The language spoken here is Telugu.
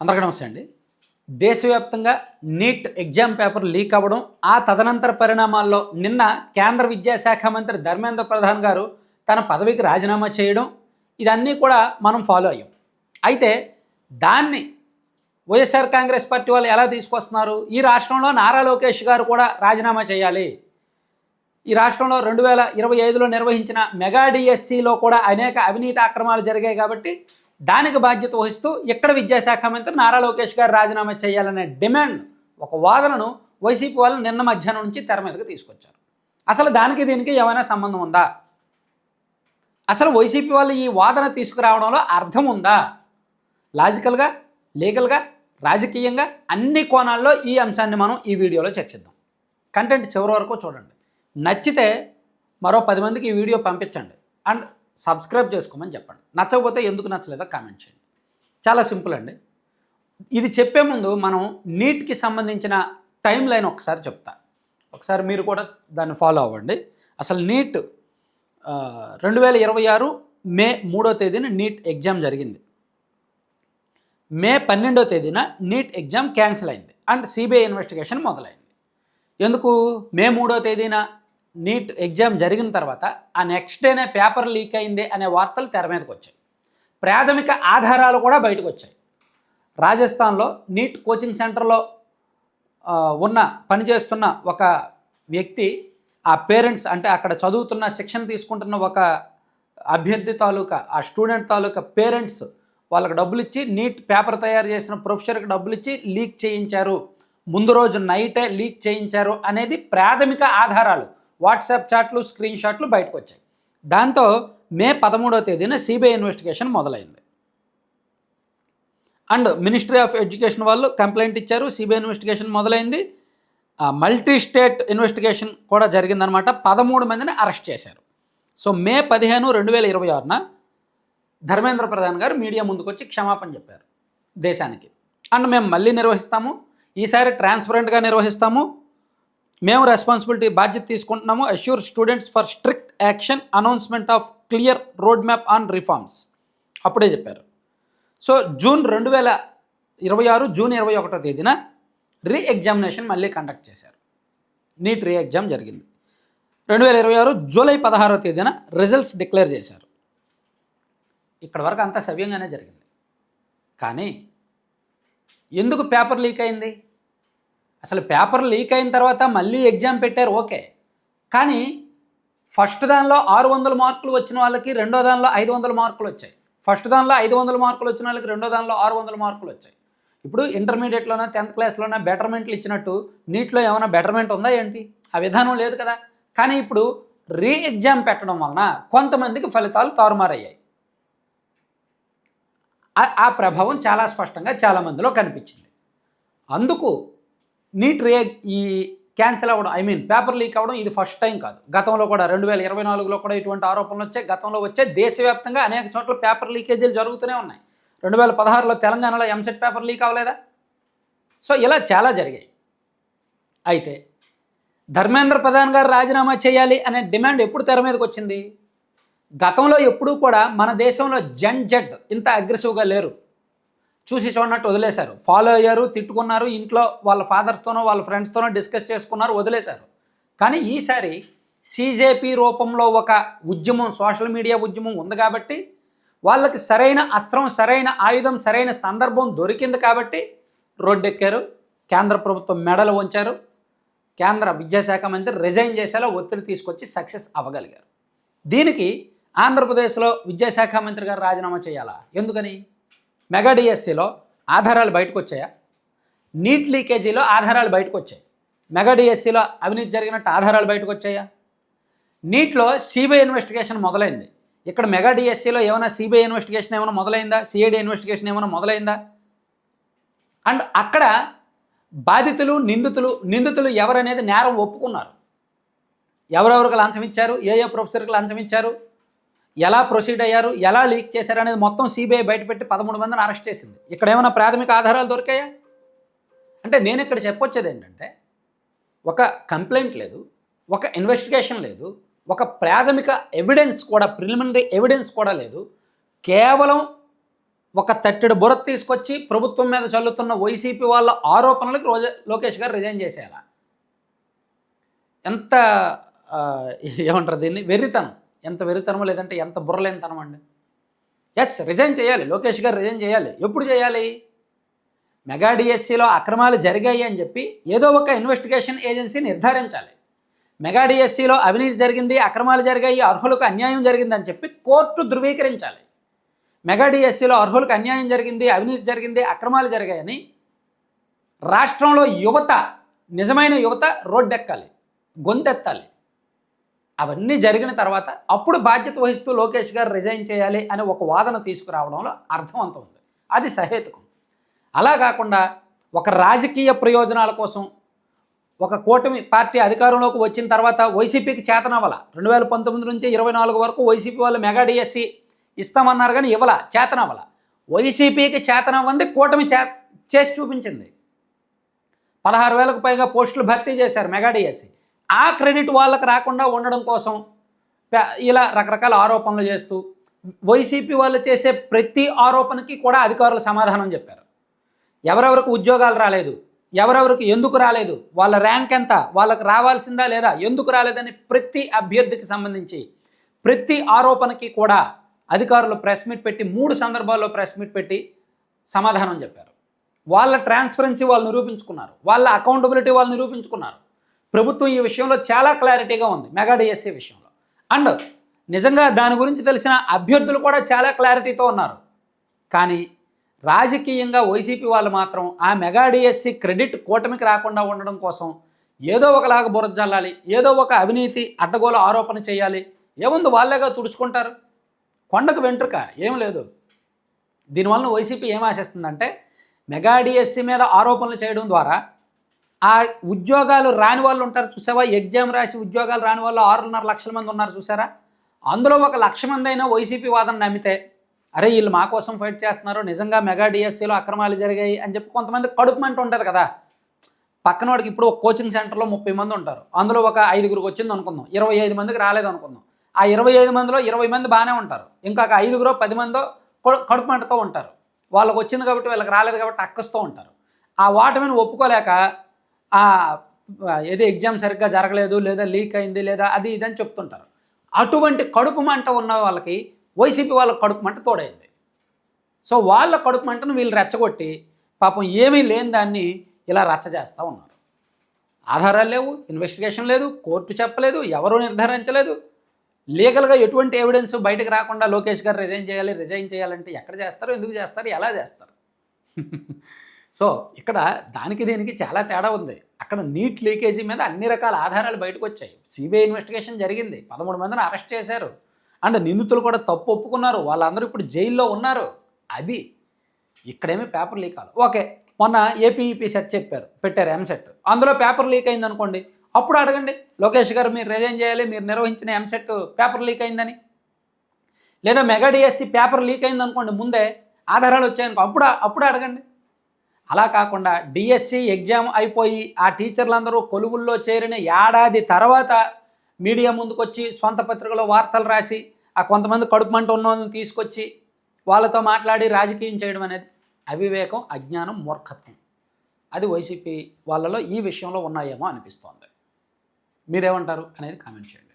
అందరికీ నమస్తే అండి. దేశవ్యాప్తంగా నీట్ ఎగ్జామ్ పేపర్ లీక్ అవ్వడం, ఆ తదనంతర పరిణామాల్లో నిన్న కేంద్ర విద్యాశాఖ మంత్రి ధర్మేంద్ర ప్రధాన్ గారు తన పదవికి రాజీనామా చేయడం, ఇదన్నీ కూడా మనం ఫాలో అయ్యాం. అయితే దాన్ని వైఎస్ఆర్ కాంగ్రెస్ పార్టీ వాళ్ళు ఎలా తీసుకొస్తున్నారు? ఈ రాష్ట్రంలో నారా లోకేష్ గారు కూడా రాజీనామా చేయాలి. ఈ రాష్ట్రంలో 2025లో నిర్వహించిన మెగా డిఎస్సిలో కూడా అనేక అవినీతి అక్రమాలు జరిగాయి కాబట్టి దానికి బాధ్యత వహిస్తూ ఇక్కడ విద్యాశాఖ మంత్రి నారా లోకేష్ గారు రాజీనామా చేయాలనే డిమాండ్, ఒక వాదనను వైసీపీ వాళ్ళు నిన్న మధ్యాహ్నం నుంచి తెర మీదకి తీసుకొచ్చారు. అసలు దానికి దీనికి ఏమైనా సంబంధం ఉందా? అసలు వైసీపీ వాళ్ళు ఈ వాదన తీసుకురావడంలో అర్థం ఉందా? లాజికల్గా, లీగల్గా, రాజకీయంగా అన్ని కోణాల్లో ఈ అంశాన్ని మనం ఈ వీడియోలో చర్చిద్దాం. కంటెంట్ చివరి వరకు చూడండి. నచ్చితే మరో 10 మందికి ఈ వీడియో పంపించండి అండ్ సబ్స్క్రైబ్ చేసుకోమని చెప్పండి. నచ్చకపోతే ఎందుకు నచ్చలేదో కామెంట్ చేయండి. చాలా సింపుల్ అండి. ఇది చెప్పే ముందు మనం నీట్కి సంబంధించిన టైం లైన్ ఒకసారి చెప్తా. ఒకసారి మీరు కూడా దాన్ని ఫాలో అవ్వండి. అసలు నీట్ 2026 మే 3వ తేదీన నీట్ ఎగ్జామ్ జరిగింది. మే 12వ తేదీన నీట్ ఎగ్జామ్ క్యాన్సిల్ అయింది అండ్ సిబిఐ ఇన్వెస్టిగేషన్ మొదలైంది. ఎందుకు? మే 3వ తేదీన నీట్ ఎగ్జామ్ జరిగిన తర్వాత ఆ నెక్స్ట్ డేనే పేపర్ లీక్ అయింది అనే వార్తలు తెర మీదకి వచ్చాయి. ప్రాథమిక ఆధారాలు కూడా బయటకు వచ్చాయి. రాజస్థాన్లో నీట్ కోచింగ్ సెంటర్లో పనిచేస్తున్న ఒక వ్యక్తి, ఆ పేరెంట్స్, అంటే అక్కడ చదువుతున్న శిక్షణ తీసుకుంటున్న ఒక అభ్యర్థి తాలూకా, ఆ స్టూడెంట్ తాలూకా పేరెంట్స్ వాళ్ళకి డబ్బులు ఇచ్చి నీట్ పేపర్ తయారు చేసిన ప్రొఫెసర్కి డబ్బులు ఇచ్చి లీక్ చేయించారు, ముందు రోజు నైటే లీక్ చేయించారు అనేది ప్రాథమిక ఆధారాలు, వాట్సాప్ చాట్లు, స్క్రీన్ షాట్లు బయటకు వచ్చాయి. దాంతో మే 13వ తేదీన సిబిఐ ఇన్వెస్టిగేషన్ మొదలైంది అండ్ మినిస్ట్రీ ఆఫ్ ఎడ్యుకేషన్ వాళ్ళు కంప్లైంట్ ఇచ్చారు. సిబిఐ ఇన్వెస్టిగేషన్ మొదలైంది. మల్టీ స్టేట్ ఇన్వెస్టిగేషన్ కూడా జరిగిందనమాట. 13 మందిని అరెస్ట్ చేశారు. సో మే 15, 2026న ధర్మేంద్ర ప్రధాన్ గారు మీడియా ముందుకు వచ్చి క్షమాపణ చెప్పారు దేశానికి. అండ్ మేము మళ్ళీ నిర్వహిస్తాము, ఈసారి ట్రాన్స్పరెంట్గా నిర్వహిస్తాము, మేము రెస్పాన్సిబిలిటీ బాధ్యత తీసుకుంటున్నాము, assure students for strict action, announcement of clear road map on reforms అప్పుడే చెప్పారు. సో జూన్ 2026 జూన్ 21వ తేదీన రీ ఎగ్జామినేషన్ మళ్ళీ కండక్ట్ చేశారు. నీట్ రీ ఎగ్జామ్ జరిగింది. 2026 జూలై 16వ తేదీన రిజల్ట్స్ డిక్లేర్ చేశారు. ఇక్కడ వరకు అంతా సవ్యంగానే జరిగింది. కానీ ఎందుకు పేపర్ లీక్ అయింది? అసలు పేపర్ లీక్ అయిన తర్వాత మళ్ళీ ఎగ్జామ్ పెట్టారు, ఓకే. కానీ ఫస్ట్ దానిలో 600 మార్కులు వచ్చిన వాళ్ళకి రెండో దానిలో 500 మార్కులు వచ్చాయి. ఫస్ట్ దానిలో 500 మార్కులు వచ్చిన వాళ్ళకి రెండో దానిలో 600 మార్కులు వచ్చాయి. ఇప్పుడు ఇంటర్మీడియట్లోనే 10th క్లాస్లోనే బెటర్మెంట్లు ఇచ్చినట్టు నీట్లో ఏమైనా బెటర్మెంట్ ఉందా ఏంటి? ఆ విధానం లేదు కదా. కానీ ఇప్పుడు రీ ఎగ్జామ్ పెట్టడం వలన కొంతమందికి ఫలితాలు తారుమారయ్యాయి. ఆ ప్రభావం చాలా స్పష్టంగా చాలామందిలో కనిపించింది. అందుకు నీట్ ఈ క్యాన్సిల్ అవ్వడం, పేపర్ లీక్ అవ్వడం ఇది ఫస్ట్ టైం కాదు. గతంలో కూడా 2024లో కూడా ఇటువంటి ఆరోపణలు వచ్చాయి. గతంలో వచ్చే దేశవ్యాప్తంగా అనేక చోట్ల పేపర్ లీకేజీలు జరుగుతూనే ఉన్నాయి. 2016లో తెలంగాణలో ఎంసెట్ పేపర్ లీక్ అవ్వలేదా? సో ఇలా చాలా జరిగాయి. అయితే ధర్మేంద్ర ప్రధాన్ గారు రాజీనామా చేయాలి అనే డిమాండ్ ఎప్పుడు తెర మీదకి వచ్చింది? గతంలో ఎప్పుడూ కూడా మన దేశంలో జెడ్ ఇంత అగ్రెసివ్గా లేరు. చూసి చూడనట్టు వదిలేశారు. ఫాలో అయ్యారు, తిట్టుకున్నారు, ఇంట్లో వాళ్ళ ఫాదర్స్తోనో వాళ్ళ ఫ్రెండ్స్తోనో డిస్కస్ చేసుకున్నారు, వదిలేశారు. కానీ ఈసారి సీజేపీ రూపంలో ఒక ఉద్యమం, సోషల్ మీడియా ఉద్యమం ఉంది కాబట్టి, వాళ్ళకి సరైన అస్త్రం, సరైన ఆయుధం, సరైన సందర్భం దొరికింది కాబట్టి రోడ్డెక్కారు. కేంద్ర ప్రభుత్వం మెడలు వంచారు. కేంద్ర విద్యాశాఖ మంత్రి రిజైన్ చేసేలా ఒత్తిడి తీసుకొచ్చి సక్సెస్ అవ్వగలిగారు. దీనికి ఆంధ్రప్రదేశ్లో విద్యాశాఖ మంత్రి గారు రాజీనామా చేయాలా? ఎందుకని? మెగా డిఎస్సిలో ఆధారాలు బయటకు వచ్చాయా? నీట్ లీకేజీలో ఆధారాలు బయటకు వచ్చాయి. మెగా డిఎస్సిలో అవినీతి జరిగినట్టు ఆధారాలు బయటకు వచ్చాయా? నీట్లో సిబిఐ ఇన్వెస్టిగేషన్ మొదలైంది. ఇక్కడ మెగా డిఎస్సిలో ఏమైనా సిబిఐ ఇన్వెస్టిగేషన్ ఏమైనా మొదలైందా? సిఐడి ఇన్వెస్టిగేషన్ ఏమైనా మొదలైందా? అండ్ అక్కడ బాధితులు, నిందితులు ఎవరనేది నేరం ఒప్పుకున్నారు. ఎవరెవరికి లంచం ఇచ్చారు, ఏ ప్రొఫెసర్కి లంచం ఇచ్చారు, ఎలా ప్రొసీడ్ అయ్యారు, ఎలా లీక్ చేశారు అనేది మొత్తం సిబిఐ బయటపెట్టి 13 మందిని అరెస్ట్ చేసింది. ఇక్కడ ఏమైనా ప్రాథమిక ఆధారాలు దొరికాయా? అంటే నేను ఇక్కడ చెప్పొచ్చేది ఏంటంటే, ఒక కంప్లైంట్ లేదు, ఒక ఇన్వెస్టిగేషన్ లేదు, ఒక ప్రాథమిక ఎవిడెన్స్ కూడా, ప్రిలిమినరీ ఎవిడెన్స్ కూడా లేదు. కేవలం ఒక తట్టెడు బురద తీసుకొచ్చి ప్రభుత్వం మీద చల్లుతున్న వైసీపీ వాళ్ళ ఆరోపణలకు లోకేష్ గారు రిజైన్ చేసేయాల. ఎంత ఏమంటారు దీన్ని, వెర్రితనం, ఎంత వెర్రితనమో లేదంటే ఎంత బుర్రలేనితనం అండి. రిజైన్ చేయాలి, లోకేష్ గారు రిజైన్ చేయాలి. ఎప్పుడు చేయాలి? మెగా డిఎస్సిలో అక్రమాలు జరిగాయి అని చెప్పి ఏదో ఒక ఇన్వెస్టిగేషన్ ఏజెన్సీ నిర్ధారించాలి. మెగా డిఎస్సిలో అవినీతి జరిగింది, అక్రమాలు జరిగాయి, అర్హులకు అన్యాయం జరిగిందని చెప్పి కోర్టు ధృవీకరించాలి. మెగా డిఎస్సిలో అర్హులకు అన్యాయం జరిగింది, అవినీతి జరిగింది, అక్రమాలు జరిగాయని రాష్ట్రంలో యువత, నిజమైన యువత రోడ్డెక్కాలి, గొంతెత్తాలి. అవన్నీ జరిగిన తర్వాత అప్పుడు బాధ్యత వహిస్తూ లోకేష్ గారు రిజైన్ చేయాలి అని ఒక వాదన తీసుకురావడంలో అర్థవంతం ఉంది, అది సహేతుకం. అలా కాకుండా ఒక రాజకీయ ప్రయోజనాల కోసం ఒక కూటమి పార్టీ అధికారంలోకి వచ్చిన తర్వాత వైసీపీకి చేతనవ్వాల. 2019 నుంచి 24 వరకు వైసీపీ వాళ్ళు మెగా డిఎస్సి ఇస్తామన్నారు కానీ ఇవ్వాల, చేతనవ్వాల. వైసీపీకి చేతనవ్వంది కూటమి చేసి చూపించింది. 16,000కు పైగా పోస్టులు భర్తీ చేశారు మెగా డిఎస్సి. ఆ క్రెడిట్ వాళ్ళకి రాకుండా ఉండడం కోసం ఇలా రకరకాల ఆరోపణలు చేస్తూ వైసీపీ వాళ్ళు చేసే ప్రతి ఆరోపణకి కూడా అధికారులు సమాధానం చెప్పారు. ఎవరెవరికి ఉద్యోగాలు రాలేదు, ఎవరెవరికి ఎందుకు రాలేదు, వాళ్ళ ర్యాంక్ ఎంత, వాళ్ళకి రావాల్సిందా లేదా, ఎందుకు రాలేదని ప్రతి అభ్యర్థికి సంబంధించి ప్రతి ఆరోపణకి కూడా అధికారులు ప్రెస్ మీట్ పెట్టి 3 సందర్భాల్లో ప్రెస్ మీట్ పెట్టి సమాధానం చెప్పారు. వాళ్ళ ట్రాన్స్పరెన్సీ వాళ్ళు నిరూపించుకున్నారు, వాళ్ళ అకౌంటబిలిటీ వాళ్ళు నిరూపించుకున్నారు. ప్రభుత్వం ఈ విషయంలో చాలా క్లారిటీగా ఉంది మెగా డిఎస్సి విషయంలో. అండ్ నిజంగా దాని గురించి తెలిసిన అభ్యర్థులు కూడా చాలా క్లారిటీతో ఉన్నారు. కానీ రాజకీయంగా వైసీపీ వాళ్ళు మాత్రం ఆ మెగా డిఎస్సి క్రెడిట్ కూటమికి రాకుండా ఉండడం కోసం ఏదో ఒకలాగా బురద జల్లాలి, ఏదో ఒక అవినీతి అడ్డగోలు ఆరోపణ చేయాలి. ఏముంది, వాళ్ళేగా తుడుచుకుంటారు, కొండకు వెంట్రుక, ఏం లేదు. దీనివల్ల వైసీపీ ఏం ఆశిస్తుందంటే మెగా డిఎస్సి మీద ఆరోపణలు చేయడం ద్వారా ఆ ఉద్యోగాలు రాని వాళ్ళు ఉంటారు చూసావా, ఎగ్జామ్ రాసి ఉద్యోగాలు రాని వాళ్ళు 6.5 లక్షల మంది ఉన్నారు చూసారా, అందులో 1 లక్ష మంది అయినా వైసీపీ వాదన నమ్మితే అరే వీళ్ళు మా కోసం ఫైట్ చేస్తున్నారు, నిజంగా మెగా డిఎస్సిలో అక్రమాలు జరిగాయి అని చెప్పి కొంతమంది కడుపు మంట ఉంటుంది కదా. పక్కనోడికి ఇప్పుడు ఒక కోచింగ్ సెంటర్లో 30 మంది ఉంటారు, అందులో ఒక 5గురికి వచ్చింది అనుకుందాం, 25 మందికి రాలేదు అనుకుందాం. ఆ 25 మందిలో 20 మంది బాగానే ఉంటారు, ఇంకొక 5గురో 10 మందో కడుపు మంటతో ఉంటారు. వాళ్ళకి వచ్చింది కాబట్టి వీళ్ళకి రాలేదు కాబట్టి అక్కస్తూ ఉంటారు. ఆ ఓటమిని ఒప్పుకోలేక ఏదో ఎగ్జామ్ సరిగ్గా జరగలేదు, లేదా లీక్ అయింది, లేదా అది ఇదని చెప్తుంటారు. అటువంటి కడుపు మంట ఉన్న వాళ్ళకి వైసీపీ వాళ్ళ కడుపు మంట తోడైంది. సో వాళ్ళ కడుపు మంటను వీళ్ళు రెచ్చగొట్టి పాపం ఏమీ లేని దాన్ని ఇలా రచ్చ చేస్తూ ఉన్నారు. ఆధారాలు లేవు, ఇన్వెస్టిగేషన్ లేదు, కోర్టు చెప్పలేదు, ఎవరూ నిర్ధారించలేదు, లీగల్గా ఎటువంటి ఎవిడెన్స్ బయటకు రాకుండా లోకేష్ గారు రిజైన్ చేయాలంటే ఎక్కడ చేస్తారు, ఎందుకు చేస్తారు, ఎలా చేస్తారు? సో ఇక్కడ దానికి దీనికి చాలా తేడా ఉంది. అక్కడ నీట్ లీకేజీ మీద అన్ని రకాల ఆధారాలు బయటకు వచ్చాయి, సిబిఐ ఇన్వెస్టిగేషన్ జరిగింది, 13 మందిని అరెస్ట్ చేశారు, అండ్ నిందితులు కూడా తప్పు ఒప్పుకున్నారు, వాళ్ళందరూ ఇప్పుడు జైల్లో ఉన్నారు. అది ఇక్కడేమీ పేపర్ లీక్ అవ్వాలి. ఓకే, మొన్న ఏపీఈపీ సెట్ పెట్టారు ఎంసెట్, అందులో పేపర్ లీక్ అయింది అనుకోండి, అప్పుడు అడగండి లోకేష్ గారు మీరు రిజైన్ చేయాలి, మీరు నిర్వహించిన ఎంసెట్ పేపర్ లీక్ అయిందని. లేదా మెగా డిఎస్సి పేపర్ లీక్ అయింది అనుకోండి, ముందే ఆధారాలు వచ్చాయనుకో, అప్పుడు అడగండి. అలా కాకుండా డిఎస్సి ఎగ్జామ్ అయిపోయి ఆ టీచర్లందరూ కొలువుల్లో చేరిన ఏడాది తర్వాత మీడియా ముందుకొచ్చి సొంత పత్రికలో వార్తలు రాసి ఆ కొంతమంది కడుపు మంట ఉన్న వాళ్ళని తీసుకొచ్చి వాళ్ళతో మాట్లాడి రాజకీయం చేయడం అనేది అవివేకం, అజ్ఞానం, మూర్ఖత్వం. అది వైసీపీ వాళ్ళలో ఈ విషయంలో ఉన్నాయేమో అనిపిస్తోంది. మీరేమంటారు అనేది కామెంట్ చేయండి.